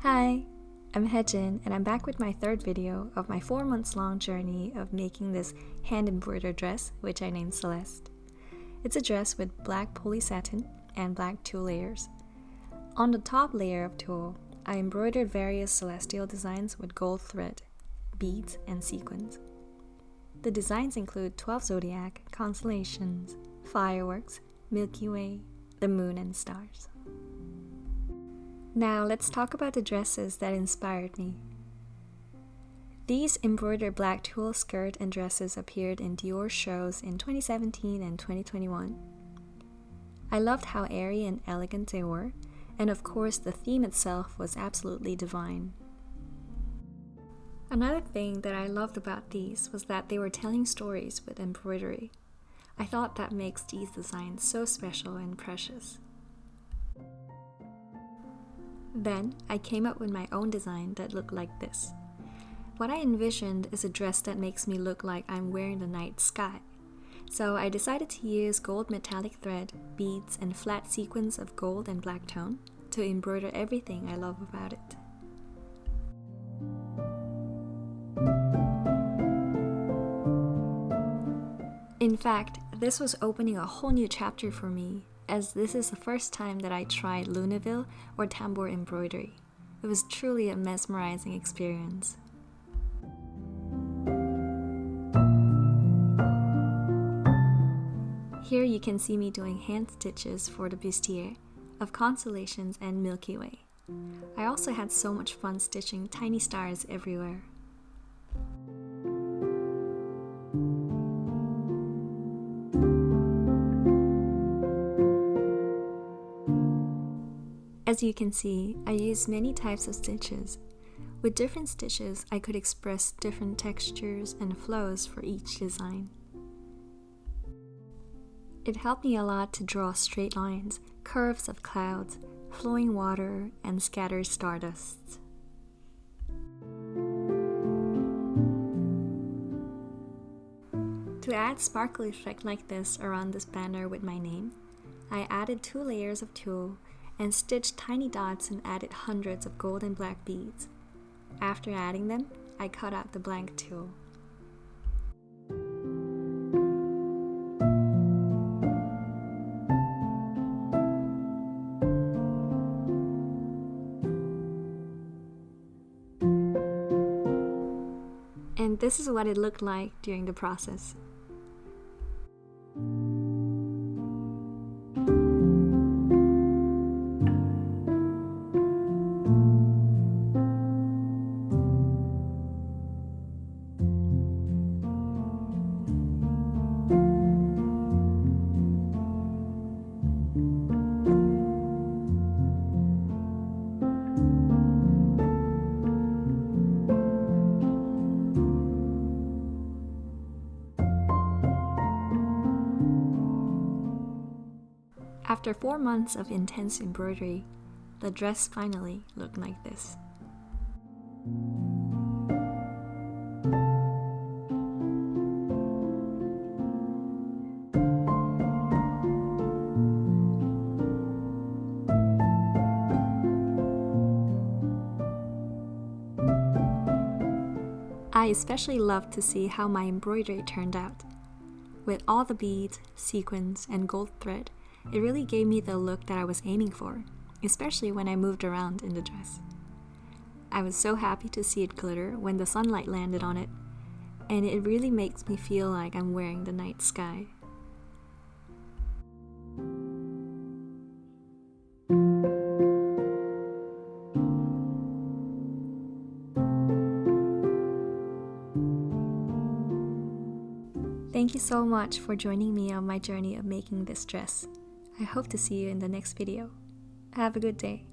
Hi, I'm Hyejineer and I'm back with my third video of my 4 months long journey of making this hand embroidered dress, which I named Celeste. It's a dress with black poly satin and black tulle layers. On the top layer of tulle, I embroidered various celestial designs with gold thread, beads, and sequins. The designs include 12 zodiac, constellations, fireworks, Milky Way, the moon, and stars. Now let's talk about the dresses that inspired me. These embroidered black tulle skirt and dresses appeared in Dior shows in 2017 and 2021. I loved how airy and elegant they were, and of course the theme itself was absolutely divine. Another thing that I loved about these was that they were telling stories with embroidery. I thought that makes these designs so special and precious. Then, I came up with my own design that looked like this. What I envisioned is a dress that makes me look like I'm wearing the night sky. So I decided to use gold metallic thread, beads, and flat sequins of gold and black tone to embroider everything I love about it. In fact, this was opening a whole new chapter for me, as this is the first time that I tried Luneville or tambour embroidery. It was truly a mesmerizing experience. Here you can see me doing hand stitches for the bustier of constellations and Milky Way. I also had so much fun stitching tiny stars everywhere. As you can see, I used many types of stitches. With different stitches, I could express different textures and flows for each design. It helped me a lot to draw straight lines, curves of clouds, flowing water, and scattered stardust. To add sparkly effect like this around this banner with my name, I added 2 layers of tulle and stitched tiny dots and added hundreds of gold and black beads. After adding them, I cut out the blank tulle. And this is what it looked like during the process. After 4 months of intense embroidery, the dress finally looked like this. I especially loved to see how my embroidery turned out. With all the beads, sequins, and gold thread, it really gave me the look that I was aiming for, especially when I moved around in the dress. I was so happy to see it glitter when the sunlight landed on it, and it really makes me feel like I'm wearing the night sky. Thank you so much for joining me on my journey of making this dress. I hope to see you in the next video. Have a good day.